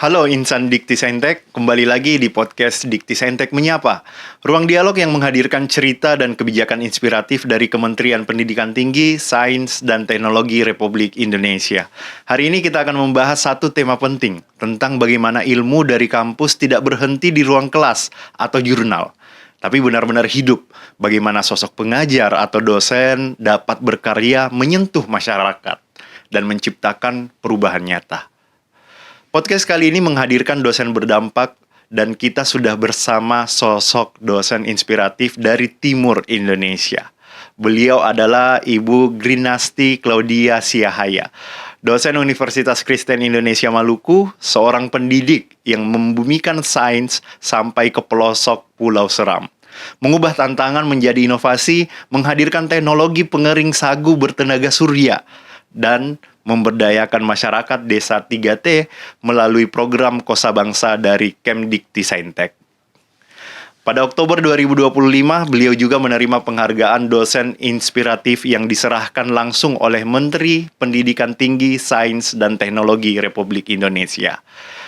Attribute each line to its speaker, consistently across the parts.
Speaker 1: Halo insan Dikti Saintek, kembali lagi di podcast Dikti Saintek Menyapa. Ruang dialog yang menghadirkan cerita dan kebijakan inspiratif dari Kementerian Pendidikan Tinggi, Sains, dan Teknologi Republik Indonesia. Hari ini kita akan membahas satu tema penting tentang bagaimana ilmu dari kampus tidak berhenti di ruang kelas atau jurnal, tapi benar-benar hidup. Bagaimana sosok pengajar atau dosen dapat berkarya menyentuh masyarakat dan menciptakan perubahan nyata. Podcast kali ini menghadirkan dosen berdampak dan kita sudah bersama sosok dosen inspiratif dari Timur Indonesia. Beliau adalah Ibu Grinasti Claudia Siahaya, dosen Universitas Kristen Indonesia Maluku, seorang pendidik yang membumikan sains sampai ke pelosok Pulau Seram. Mengubah tantangan menjadi inovasi, menghadirkan teknologi pengering sagu bertenaga surya, dan memberdayakan masyarakat Desa 3T melalui program Kosa Bangsa dari Kemdikti Saintek. Pada Oktober 2025, beliau juga menerima penghargaan dosen inspiratif yang diserahkan langsung oleh Menteri Pendidikan Tinggi, Sains, dan Teknologi Republik Indonesia.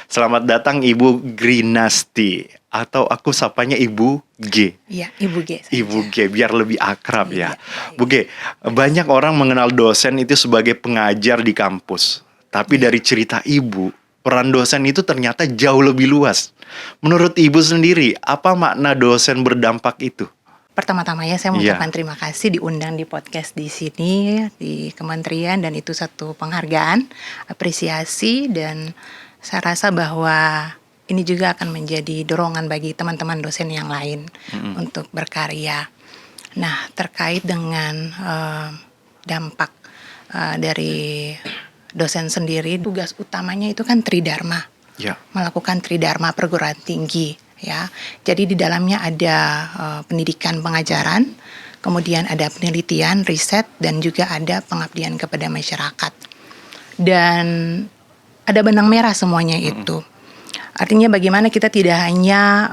Speaker 1: Selamat datang Ibu Grinasti, atau aku sapanya Ibu G.
Speaker 2: Iya, Ibu G saja.
Speaker 1: Ibu G, biar lebih akrab ya.
Speaker 2: Baik.
Speaker 1: Bu G, banyak orang mengenal dosen itu sebagai pengajar di kampus. Tapi dari cerita Ibu, peran dosen itu ternyata jauh lebih luas. Menurut Ibu sendiri, apa makna dosen berdampak itu?
Speaker 2: Pertama-tama ya saya mengucapkan terima kasih diundang di podcast di sini, di kementerian, dan itu satu penghargaan, apresiasi, dan saya rasa bahwa ini juga akan menjadi dorongan bagi teman-teman dosen yang lain untuk berkarya. Nah, terkait dengan dampak dari dosen sendiri, tugas utamanya itu kan tridharma, melakukan tridharma perguruan tinggi, ya. Jadi di dalamnya ada pendidikan pengajaran, kemudian ada penelitian, riset, dan juga ada pengabdian kepada masyarakat. Dan ada benang merah semuanya itu. Artinya bagaimana kita tidak hanya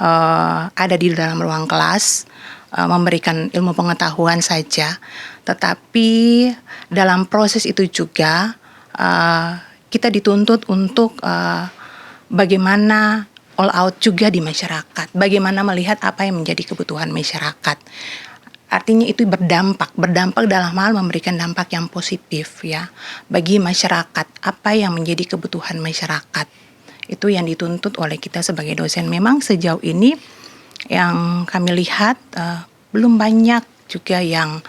Speaker 2: ada di dalam ruang kelas, memberikan ilmu pengetahuan saja, tetapi dalam proses itu juga kita dituntut untuk bagaimana all out juga di masyarakat, bagaimana melihat apa yang menjadi kebutuhan masyarakat. Artinya itu berdampak dalam hal memberikan dampak yang positif ya bagi masyarakat, apa yang menjadi kebutuhan masyarakat. Itu yang dituntut oleh kita sebagai dosen. Memang sejauh ini yang kami lihat belum banyak juga yang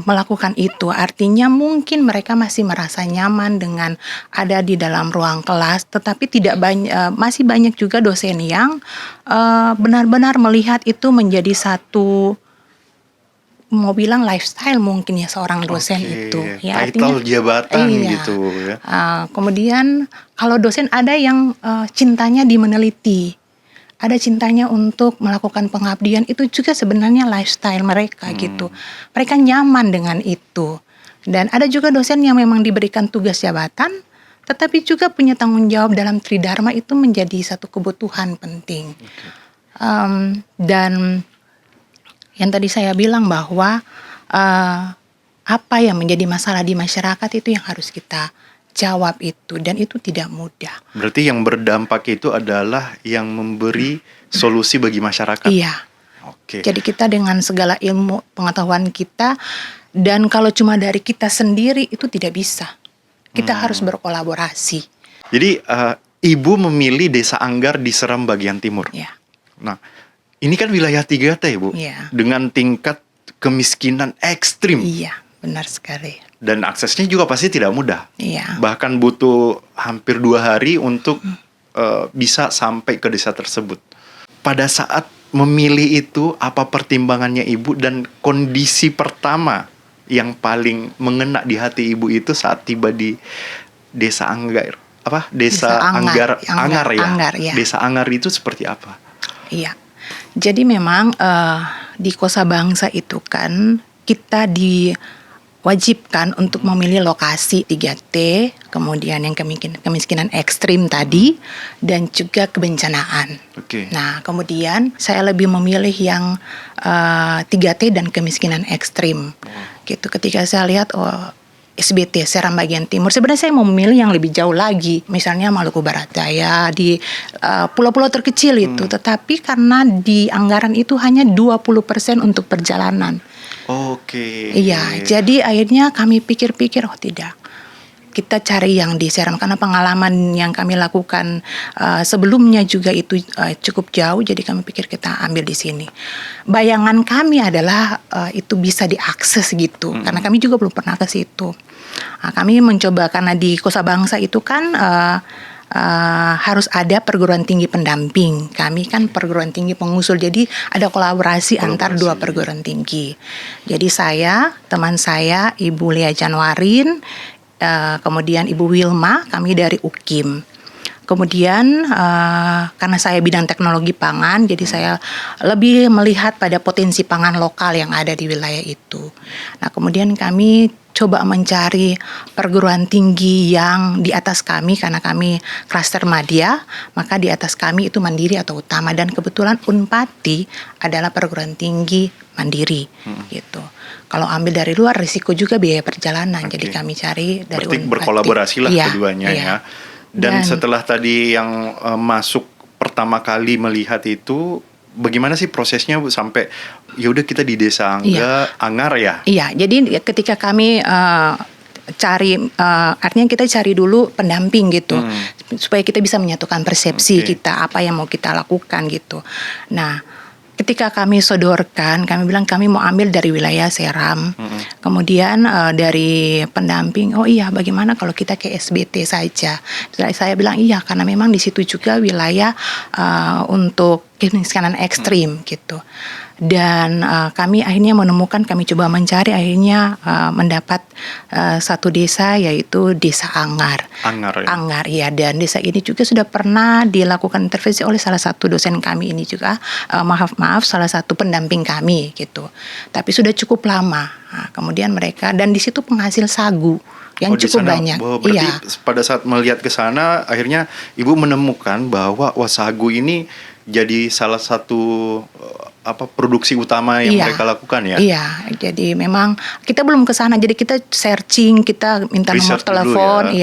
Speaker 2: melakukan itu. Artinya mungkin mereka masih merasa nyaman dengan ada di dalam ruang kelas, tetapi tidak masih banyak juga dosen yang benar-benar melihat itu menjadi satu, mau bilang lifestyle mungkin ya seorang dosen itu ya,
Speaker 1: title
Speaker 2: artinya
Speaker 1: jabatan gitu ya.
Speaker 2: Kemudian kalau dosen ada yang cintanya di meneliti, ada cintanya untuk melakukan pengabdian, itu juga sebenarnya lifestyle mereka gitu. Mereka nyaman dengan itu. Dan ada juga dosen yang memang diberikan tugas jabatan, tetapi juga punya tanggung jawab dalam tridharma, itu menjadi satu kebutuhan penting. Dan yang tadi saya bilang bahwa apa yang menjadi masalah di masyarakat itu yang harus kita jawab itu, dan itu tidak mudah.
Speaker 1: Berarti yang berdampak itu adalah yang memberi solusi bagi masyarakat.
Speaker 2: Iya.
Speaker 1: Oke.
Speaker 2: Jadi kita dengan segala ilmu pengetahuan kita, dan kalau cuma dari kita sendiri itu tidak bisa. Kita harus berkolaborasi.
Speaker 1: Jadi Ibu memilih Desa Anggar di Seram bagian timur.
Speaker 2: Ya.
Speaker 1: Nah, ini kan wilayah 3T, Bu.
Speaker 2: Iya.
Speaker 1: Dengan tingkat kemiskinan ekstrim.
Speaker 2: Iya, benar sekali.
Speaker 1: Dan aksesnya juga pasti tidak mudah.
Speaker 2: Iya.
Speaker 1: Bahkan butuh hampir 2 hari untuk bisa sampai ke desa tersebut. Pada saat memilih itu, apa pertimbangannya Ibu, dan kondisi pertama yang paling mengena di hati Ibu itu saat tiba di Desa Anggar? Desa Anggar ya. Desa Anggar itu seperti apa?
Speaker 2: Iya. Jadi memang di Kosa Bangsa itu kan kita diwajibkan untuk memilih lokasi 3T, kemudian yang kemiskinan ekstrim tadi, dan juga kebencanaan. Nah, kemudian saya lebih memilih yang 3T dan kemiskinan ekstrim. Gitu. Ketika saya lihat SBT Seram bagian timur. Sebenarnya saya mau memilih yang lebih jauh lagi, misalnya Maluku Barat Daya, di pulau-pulau terkecil itu. Tetapi karena di anggaran itu hanya 20% untuk perjalanan.
Speaker 1: Oke.
Speaker 2: Iya, jadi akhirnya kami pikir-pikir, oh tidak, kita cari yang di Seram karena pengalaman yang kami lakukan sebelumnya juga itu cukup jauh, jadi kami pikir kita ambil di sini. Bayangan kami adalah itu bisa diakses gitu, karena kami juga belum pernah ke situ. Nah, kami mencoba karena di Kosa Bangsa itu kan harus ada perguruan tinggi pendamping. Kami kan perguruan tinggi pengusul, jadi ada kolaborasi antar dua perguruan tinggi. Jadi saya, teman saya, Ibu Lia Januarin, kemudian Ibu Wilma, kami dari UKIM. Kemudian karena saya bidang teknologi pangan, jadi saya lebih melihat pada potensi pangan lokal yang ada di wilayah itu. Nah, kemudian kami coba mencari perguruan tinggi yang di atas kami, karena kami klaster Madya, maka di atas kami itu mandiri atau utama, dan kebetulan Unpati adalah perguruan tinggi mandiri gitu. Kalau ambil dari luar risiko juga biaya perjalanan, jadi kami cari dari
Speaker 1: Berarti
Speaker 2: Unpati.
Speaker 1: berkolaborasi lah keduanya
Speaker 2: iya.
Speaker 1: ya. Dan setelah tadi yang masuk pertama kali melihat itu, bagaimana sih prosesnya Bu, sampai ya udah kita di desa Angar ya?
Speaker 2: Iya, jadi ketika kami cari, artinya kita cari dulu pendamping gitu, supaya kita bisa menyatukan persepsi kita, apa yang mau kita lakukan gitu. Nah, ketika kami sodorkan, kami bilang kami mau ambil dari wilayah Seram. Kemudian dari pendamping, oh iya, bagaimana kalau kita ke SBT saja? Saya bilang iya, karena memang di situ juga wilayah untuk kemiskinan ekstrim gitu. Dan kami akhirnya menemukan, kami coba mencari, akhirnya mendapat satu desa, yaitu Desa Angar. Angar ya, dan desa ini juga sudah pernah dilakukan intervensi oleh salah satu dosen kami ini juga, maaf salah satu pendamping kami gitu. Tapi sudah cukup lama. Nah, kemudian mereka, dan di situ penghasil sagu yang cukup banyak.
Speaker 1: Berarti pada saat melihat ke sana, akhirnya Ibu menemukan bahwa sagu ini jadi salah satu produksi utama yang mereka lakukan ya?
Speaker 2: Iya, jadi memang kita belum ke sana, jadi kita searching, kita minta nomor telepon,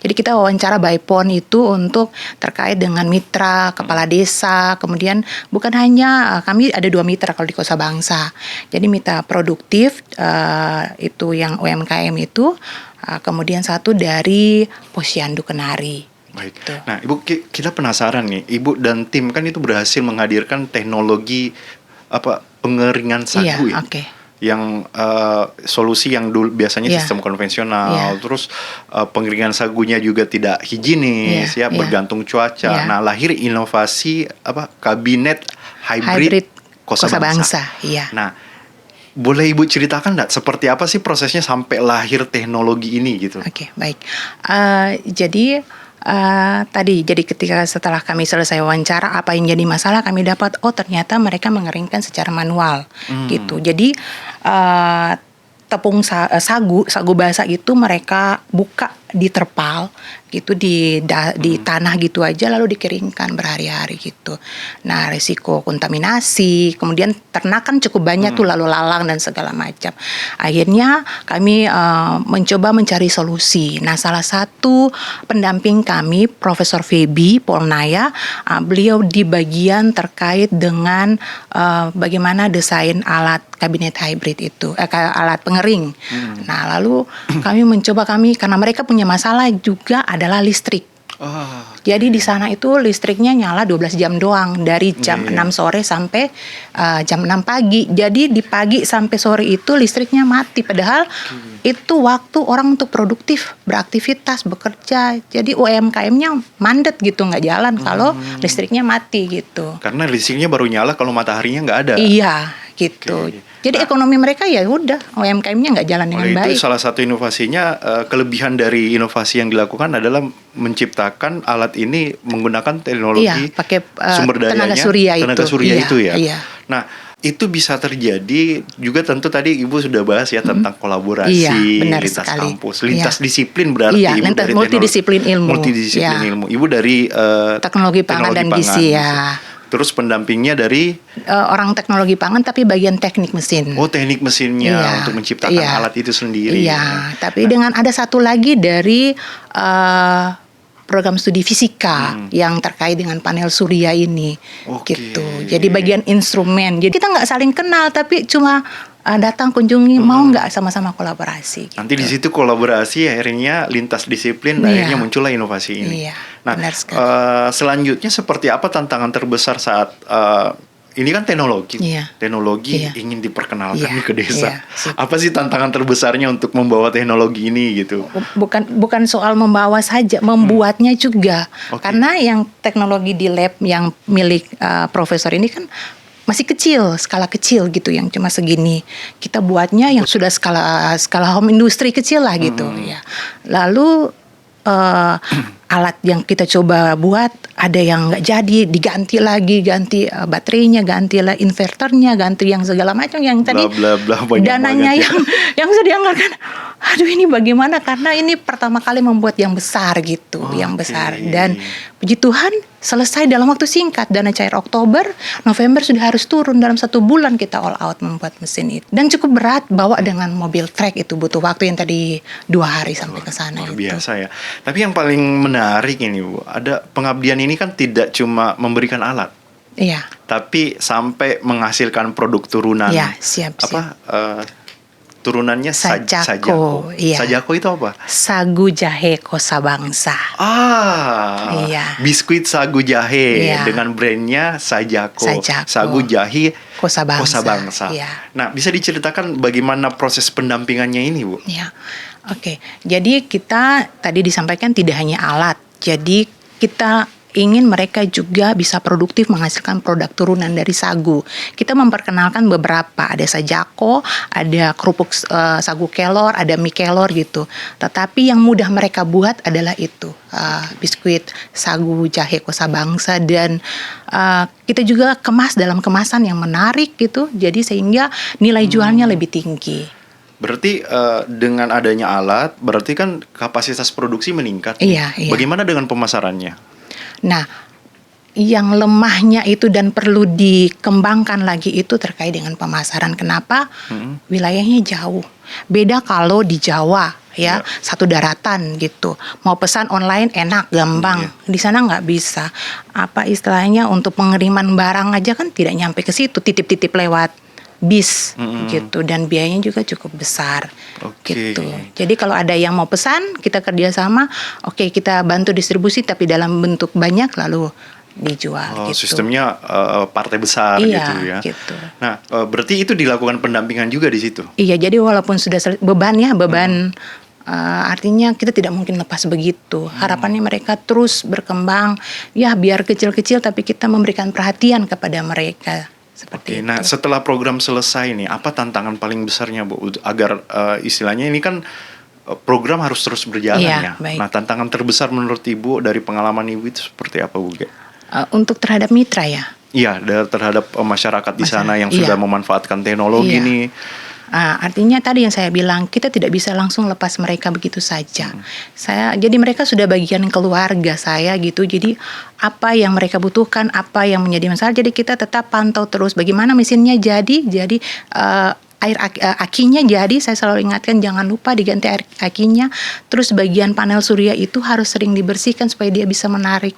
Speaker 2: Jadi kita wawancara by phone itu untuk terkait dengan mitra, kepala desa, kemudian bukan hanya kami ada 2 mitra kalau di Kosa Bangsa. Jadi mitra produktif itu yang UMKM itu, kemudian satu dari Posyandu Kenari.
Speaker 1: Baik. Nah, Ibu, kita penasaran nih, Ibu dan tim kan itu berhasil menghadirkan teknologi pengeringan sagu yang solusi yang dulu biasanya sistem konvensional, terus pengeringan sagunya juga tidak higienis, bergantung cuaca. Nah, lahir inovasi kabinet hybrid Kosa Bangsa. Nah, boleh Ibu ceritakan nggak seperti apa sih prosesnya sampai lahir teknologi ini gitu?
Speaker 2: Oke, baik. Jadi jadi ketika setelah kami selesai wawancara, apa yang jadi masalah, kami dapat ternyata mereka mengeringkan secara manual gitu. Jadi tepung sagu basah itu mereka buka di terpal gitu, di tanah gitu aja, lalu dikeringkan berhari-hari gitu. Nah, risiko kontaminasi, kemudian ternak kan cukup banyak tuh, lalu lalang dan segala macam. Akhirnya kami mencoba mencari solusi. Nah, salah satu pendamping kami, Profesor Febi Polnaya, beliau di bagian terkait dengan bagaimana desain alat kabinet hybrid itu, alat pengering. Nah, lalu kami mencoba, karena mereka punya masalah juga adalah listrik. Jadi di sana itu listriknya nyala 12 jam doang, dari jam 6 sore sampai jam 6 pagi. Jadi di pagi sampai sore itu listriknya mati, padahal itu waktu orang untuk produktif, beraktivitas, bekerja. Jadi UMKM-nya mandet gitu, nggak jalan kalau listriknya mati gitu.
Speaker 1: Karena listriknya baru nyala kalau mataharinya nggak ada.
Speaker 2: Iya, gitu. Jadi ekonomi mereka ya udah, UMKM-nya nggak jalan dengan baik.
Speaker 1: Itu salah satu inovasinya, kelebihan dari inovasi yang dilakukan adalah menciptakan alat ini menggunakan teknologi
Speaker 2: pakai
Speaker 1: sumber dayanya
Speaker 2: tenaga surya itu ya.
Speaker 1: Iya. Nah, itu bisa terjadi juga, tentu tadi Ibu sudah bahas ya tentang kolaborasi lintas kampus, lintas disiplin, berarti Ibu dari
Speaker 2: multidisiplin ilmu.
Speaker 1: Ibu dari
Speaker 2: teknologi pangan dan gizi ya.
Speaker 1: Terus pendampingnya dari
Speaker 2: orang teknologi pangan tapi bagian teknik mesin.
Speaker 1: teknik mesinnya
Speaker 2: Iya,
Speaker 1: untuk menciptakan
Speaker 2: iya.
Speaker 1: alat itu sendiri.
Speaker 2: Iya, tapi dengan ada satu lagi dari program studi fisika yang terkait dengan panel surya ini,
Speaker 1: Oke.
Speaker 2: gitu. Jadi bagian instrumen. Jadi kita nggak saling kenal, tapi cuma datang kunjungi, mau nggak sama-sama kolaborasi. Gitu.
Speaker 1: Nanti di situ kolaborasi akhirnya lintas disiplin,
Speaker 2: Iya.
Speaker 1: akhirnya muncullah inovasi ini.
Speaker 2: Iya,
Speaker 1: Nah,
Speaker 2: benar sekali.
Speaker 1: selanjutnya seperti apa tantangan terbesar saat ini kan teknologi,
Speaker 2: Iya.
Speaker 1: teknologi
Speaker 2: Iya.
Speaker 1: ingin diperkenalkan
Speaker 2: Iya,
Speaker 1: nih ke desa.
Speaker 2: iya, sip.
Speaker 1: Apa sih tantangan terbesarnya untuk membawa teknologi ini gitu?
Speaker 2: Bukan soal membawa saja, membuatnya juga.
Speaker 1: Oke.
Speaker 2: Karena yang teknologi di lab yang milik profesor ini kan masih kecil, skala kecil gitu, yang cuma segini. Kita buatnya yang sudah skala home industry kecil lah gitu ya. Lalu alat yang kita coba buat ada yang nggak jadi, diganti lagi, ganti baterainya, ganti lah inverternya, ganti yang segala macam yang tadi
Speaker 1: Bla bla bla, banyak
Speaker 2: dananya
Speaker 1: banget ya.
Speaker 2: yang sudah dianggarkan. Aduh, ini bagaimana, karena ini pertama kali membuat yang besar gitu, yang
Speaker 1: Oke.
Speaker 2: besar, dan puji Tuhan selesai dalam waktu singkat. Dana cair Oktober, November sudah harus turun, dalam 1 bulan kita all out membuat mesin itu. Dan cukup berat, bawa dengan mobil trek itu butuh waktu yang tadi 2 hari sampai ke sana.
Speaker 1: Luar
Speaker 2: gitu.
Speaker 1: biasa ya. Tapi yang paling menarik ini Bu, ada pengabdian ini kan tidak cuma memberikan alat,
Speaker 2: Iya,
Speaker 1: tapi sampai menghasilkan produk turunan.
Speaker 2: iya, siap.
Speaker 1: Turunannya
Speaker 2: Sajako,
Speaker 1: Sajako.
Speaker 2: iya.
Speaker 1: Sajako itu apa?
Speaker 2: Sagu jahe kosa bangsa. Iya.
Speaker 1: Biskuit sagu jahe
Speaker 2: Iya.
Speaker 1: dengan brandnya Sajako.
Speaker 2: Sajako.
Speaker 1: Sagu jahe
Speaker 2: Kosa bangsa.
Speaker 1: Kosa Bangsa.
Speaker 2: Iya.
Speaker 1: Nah, bisa diceritakan bagaimana proses pendampingannya ini, Bu?
Speaker 2: Ya, oke. Jadi kita tadi disampaikan tidak hanya alat. Jadi kita ingin mereka juga bisa produktif menghasilkan produk turunan dari sagu. Kita memperkenalkan beberapa, ada Sajako, ada kerupuk sagu kelor, ada mie kelor gitu. Tetapi yang mudah mereka buat adalah itu, biskuit sagu jahe kosa bangsa, dan kita juga kemas dalam kemasan yang menarik gitu. Jadi sehingga nilai jualnya lebih tinggi.
Speaker 1: Berarti dengan adanya alat, berarti kan kapasitas produksi meningkat.
Speaker 2: Iya, iya.
Speaker 1: Bagaimana dengan pemasarannya?
Speaker 2: Nah, yang lemahnya itu dan perlu dikembangkan lagi itu terkait dengan pemasaran. Kenapa? Wilayahnya jauh. Beda kalau di Jawa ya, satu daratan gitu. Mau pesan online enak, gampang. Di sana nggak bisa. Apa istilahnya, untuk pengiriman barang aja kan tidak nyampe ke situ, titip-titip lewat bis gitu, dan biayanya juga cukup besar.
Speaker 1: Oke.
Speaker 2: Gitu. Jadi kalau ada yang mau pesan, kita kerjasama, oke, kita bantu distribusi tapi dalam bentuk banyak lalu dijual. Gitu.
Speaker 1: Sistemnya partai besar
Speaker 2: Iya,
Speaker 1: gitu ya.
Speaker 2: gitu.
Speaker 1: Nah, berarti itu dilakukan pendampingan juga di situ.
Speaker 2: Iya, jadi walaupun sudah beban, artinya kita tidak mungkin lepas begitu. Harapannya mereka terus berkembang, ya biar kecil-kecil tapi kita memberikan perhatian kepada mereka. Seperti
Speaker 1: Oke, nah
Speaker 2: itu.
Speaker 1: setelah program selesai nih, apa tantangan paling besarnya, Bu? Agar istilahnya ini kan program harus terus berjalan ya.
Speaker 2: Iya, baik.
Speaker 1: Nah, tantangan terbesar menurut Ibu dari pengalaman Ibu itu seperti apa, Bu?
Speaker 2: Untuk terhadap mitra ya.
Speaker 1: Iya, terhadap masyarakat di sana yang
Speaker 2: Iya.
Speaker 1: sudah memanfaatkan teknologi
Speaker 2: Iya.
Speaker 1: nih.
Speaker 2: Artinya tadi yang saya bilang, kita tidak bisa langsung lepas mereka begitu saja. Jadi mereka sudah bagian keluarga saya gitu. Jadi apa yang mereka butuhkan, apa yang menjadi masalah, jadi kita tetap pantau terus bagaimana mesinnya jadi air akinya jadi, saya selalu ingatkan jangan lupa diganti air akinya. Terus bagian panel surya itu harus sering dibersihkan supaya dia bisa menarik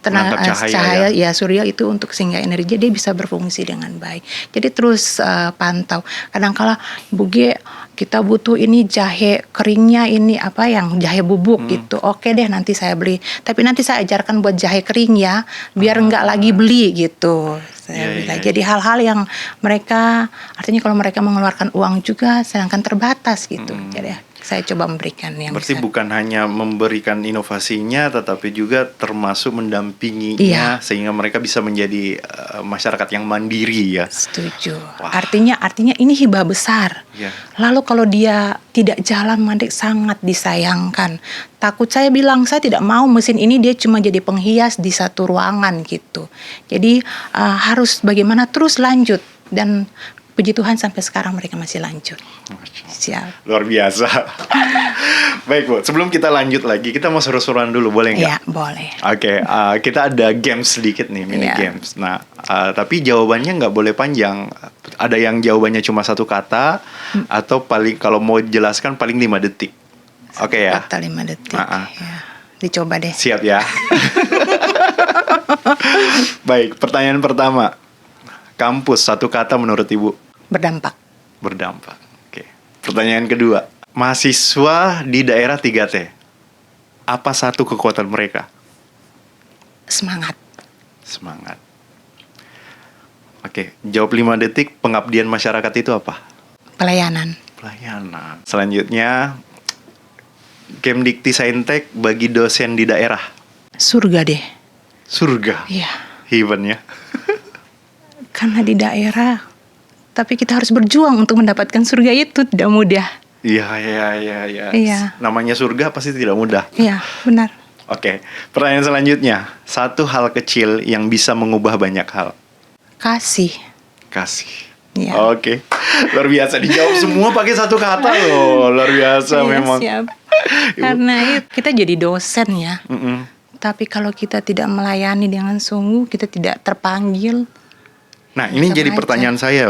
Speaker 2: tenaga
Speaker 1: Menangkap
Speaker 2: cahaya ya surya itu, untuk sehingga energi dia bisa berfungsi dengan baik. Jadi terus pantau. Kadang-kala Bu G, kita butuh ini jahe keringnya, ini apa yang jahe bubuk gitu. Oke deh, nanti saya beli. Tapi nanti saya ajarkan buat jahe kering ya, biar enggak lagi beli gitu. Saya bilang. Jadi hal-hal yang mereka, artinya kalau mereka mengeluarkan uang juga sedangkan terbatas gitu. Jadi saya coba memberikan yang
Speaker 1: Berarti
Speaker 2: bisa.
Speaker 1: bukan hanya memberikan inovasinya, tetapi juga termasuk mendampinginya
Speaker 2: Iya.
Speaker 1: sehingga mereka bisa menjadi masyarakat yang mandiri ya.
Speaker 2: Setuju.
Speaker 1: Wah.
Speaker 2: Artinya ini hibah besar.
Speaker 1: Iya.
Speaker 2: Lalu kalau dia tidak jalan, mandek, sangat disayangkan. Takut, saya bilang saya tidak mau mesin ini dia cuma jadi penghias di satu ruangan gitu. Jadi harus bagaimana terus lanjut, dan puji Tuhan sampai sekarang mereka masih lanjut.
Speaker 1: Masya Allah.
Speaker 2: Siap.
Speaker 1: Luar biasa. Baik Bu, sebelum kita lanjut lagi, kita mau seru-seruan dulu, boleh nggak?
Speaker 2: Iya, boleh.
Speaker 1: Oke, kita ada games sedikit nih, mini
Speaker 2: Iya.
Speaker 1: games. Nah, tapi jawabannya nggak boleh panjang. Ada yang jawabannya cuma satu kata, atau kalau mau jelaskan paling 5 detik. Oke ya?
Speaker 2: Kata 5 detik.
Speaker 1: Ah.
Speaker 2: Ya. Dicoba deh.
Speaker 1: Siap ya? Baik, pertanyaan pertama. Kampus, satu kata menurut Ibu.
Speaker 2: Berdampak.
Speaker 1: Berdampak. Oke. Pertanyaan kedua. Mahasiswa di daerah 3T. Apa satu kekuatan mereka?
Speaker 2: Semangat.
Speaker 1: Semangat. Oke, jawab 5 detik. Pengabdian masyarakat itu apa?
Speaker 2: Pelayanan.
Speaker 1: Pelayanan. Selanjutnya, Kemdikti Saintek bagi dosen di daerah.
Speaker 2: Surga deh.
Speaker 1: Surga.
Speaker 2: Iya.
Speaker 1: Heaven ya.
Speaker 2: Karena di daerah, tapi kita harus berjuang untuk mendapatkan surga itu, tidak mudah.
Speaker 1: Iya.
Speaker 2: Iya.
Speaker 1: Namanya surga pasti tidak mudah.
Speaker 2: Iya, benar.
Speaker 1: Oke, pertanyaan selanjutnya. Satu hal kecil yang bisa mengubah banyak hal.
Speaker 2: Kasih.
Speaker 1: Kasih.
Speaker 2: Iya.
Speaker 1: Oke, luar biasa. Dijawab semua pakai satu kata loh. Luar biasa
Speaker 2: Iya,
Speaker 1: memang.
Speaker 2: siap. Karena kita jadi dosen ya.
Speaker 1: Mm-mm.
Speaker 2: Tapi kalau kita tidak melayani dengan sungguh, kita tidak terpanggil.
Speaker 1: Nah, ini
Speaker 2: Sama
Speaker 1: jadi
Speaker 2: aja.
Speaker 1: pertanyaan saya,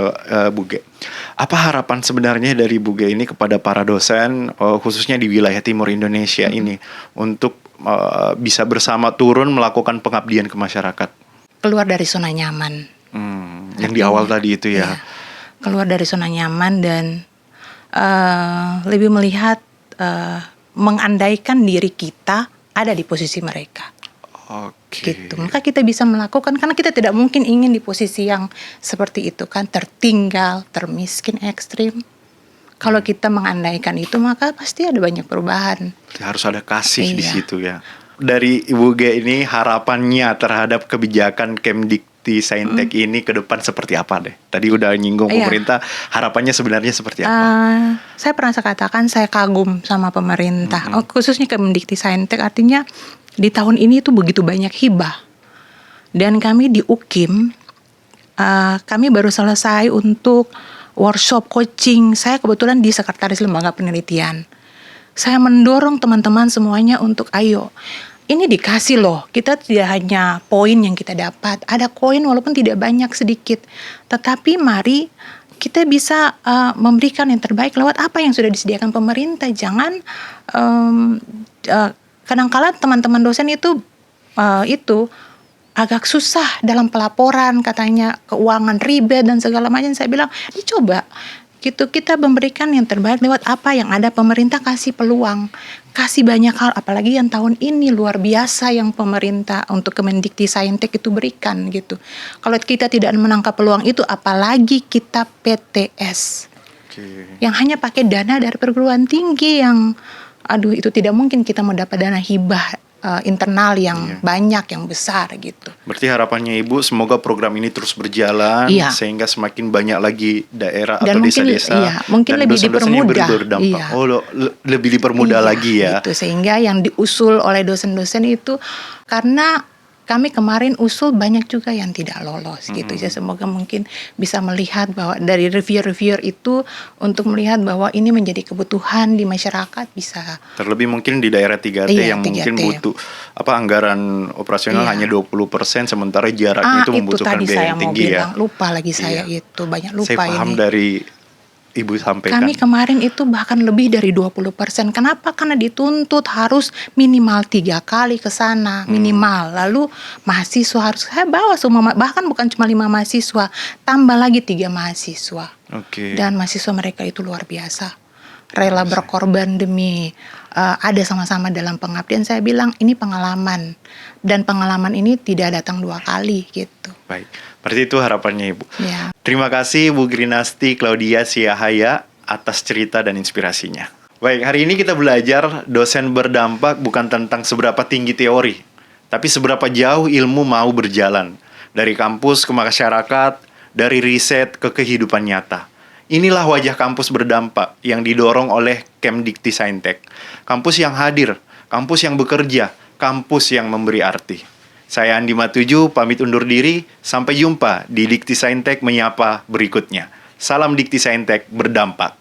Speaker 1: Bu Ge. Apa harapan sebenarnya dari Bu Ge ini kepada para dosen, khususnya di wilayah timur Indonesia ini, untuk bisa bersama turun melakukan pengabdian ke masyarakat?
Speaker 2: Keluar dari zona nyaman.
Speaker 1: Yang di awal tadi itu ya.
Speaker 2: Iya. Keluar dari zona nyaman dan lebih melihat, mengandaikan diri kita ada di posisi mereka.
Speaker 1: Oke.
Speaker 2: Gitu. Maka kita bisa melakukan, karena kita tidak mungkin ingin di posisi yang seperti itu kan, tertinggal, termiskin ekstrim. Kalau kita mengandaikan itu, maka pasti ada banyak perubahan.
Speaker 1: Harus ada kasih di
Speaker 2: Iya.
Speaker 1: situ ya. Dari Ibu Ge ini harapannya terhadap kebijakan Kemdikti Saintek ini ke depan seperti apa deh? Tadi udah nyinggung
Speaker 2: Iya.
Speaker 1: pemerintah, harapannya sebenarnya seperti apa?
Speaker 2: Saya pernah katakan saya kagum sama pemerintah, khususnya Kemdikti Saintek, artinya di tahun ini tuh begitu banyak hibah. Dan kami di UKIM, kami baru selesai untuk workshop coaching. Saya kebetulan di Sekretaris Lembaga Penelitian. Saya mendorong teman-teman semuanya untuk ayo, ini dikasih loh. Kita tidak hanya poin yang kita dapat, ada koin walaupun tidak banyak, sedikit. Tetapi mari kita bisa memberikan yang terbaik lewat apa yang sudah disediakan pemerintah. Jangan kadang-kala teman-teman dosen itu agak susah dalam pelaporan, katanya keuangan ribet dan segala macam. Saya bilang, dicoba gitu, kita memberikan yang terbaik lewat apa yang ada. Pemerintah kasih peluang, kasih banyak hal, apalagi yang tahun ini luar biasa yang pemerintah untuk Kemendikti Saintek itu berikan gitu. Kalau kita tidak menangkap peluang itu, apalagi kita PTS yang hanya pakai dana dari perguruan tinggi, yang itu tidak mungkin kita mau dapat dana hibah internal yang banyak, yang besar gitu.
Speaker 1: Berarti harapannya Ibu semoga program ini terus berjalan,
Speaker 2: Iya.
Speaker 1: sehingga semakin banyak lagi daerah
Speaker 2: Dan
Speaker 1: atau
Speaker 2: mungkin,
Speaker 1: desa-desa,
Speaker 2: iya, mungkin
Speaker 1: dan
Speaker 2: lebih
Speaker 1: dosen-dosennya
Speaker 2: dipermudah.
Speaker 1: berdampak.
Speaker 2: Iya.
Speaker 1: Lebih dipermudah lagi ya.
Speaker 2: Gitu. Sehingga yang diusul oleh dosen-dosen itu, karena kami kemarin usul banyak juga yang tidak lolos gitu. Jadi semoga mungkin bisa melihat bahwa dari reviewer-reviewer itu, untuk melihat bahwa ini menjadi kebutuhan di masyarakat, bisa.
Speaker 1: Terlebih mungkin di daerah 3T
Speaker 2: Iya,
Speaker 1: yang
Speaker 2: 3T.
Speaker 1: mungkin butuh anggaran operasional
Speaker 2: Iya.
Speaker 1: hanya 20%, sementara jaraknya itu membutuhkan
Speaker 2: tadi
Speaker 1: biaya
Speaker 2: saya
Speaker 1: yang
Speaker 2: mau
Speaker 1: tinggi
Speaker 2: bilang,
Speaker 1: ya.
Speaker 2: lupa lagi saya
Speaker 1: Iya.
Speaker 2: itu, banyak lupa
Speaker 1: Saya paham
Speaker 2: ini.
Speaker 1: dari Ibu sampaikan.
Speaker 2: Kami kemarin itu bahkan lebih dari 20%. Kenapa? Karena dituntut harus minimal 3 kali ke sana, minimal. Lalu mahasiswa harus, saya bawa semua, bahkan bukan cuma 5 mahasiswa, tambah lagi 3 mahasiswa.
Speaker 1: Oke.
Speaker 2: Dan mahasiswa mereka itu luar biasa, rela berkorban demi ada sama-sama dalam pengabdian. Saya bilang ini pengalaman, dan pengalaman ini tidak datang 2 kali gitu.
Speaker 1: Baik. Berarti itu harapannya Ibu.
Speaker 2: Ya.
Speaker 1: Terima kasih Bu Grinasti Claudia Siahaya atas cerita dan inspirasinya. Baik, hari ini kita belajar dosen berdampak bukan tentang seberapa tinggi teori, tapi seberapa jauh ilmu mau berjalan. Dari kampus ke masyarakat, dari riset ke kehidupan nyata. Inilah wajah kampus berdampak yang didorong oleh Kemdikti Saintek. Kampus yang hadir, kampus yang bekerja, kampus yang memberi arti. Saya Andi Matuju, pamit undur diri. Sampai jumpa di Dikti Saintek Menyapa berikutnya. Salam Dikti Saintek berdampak.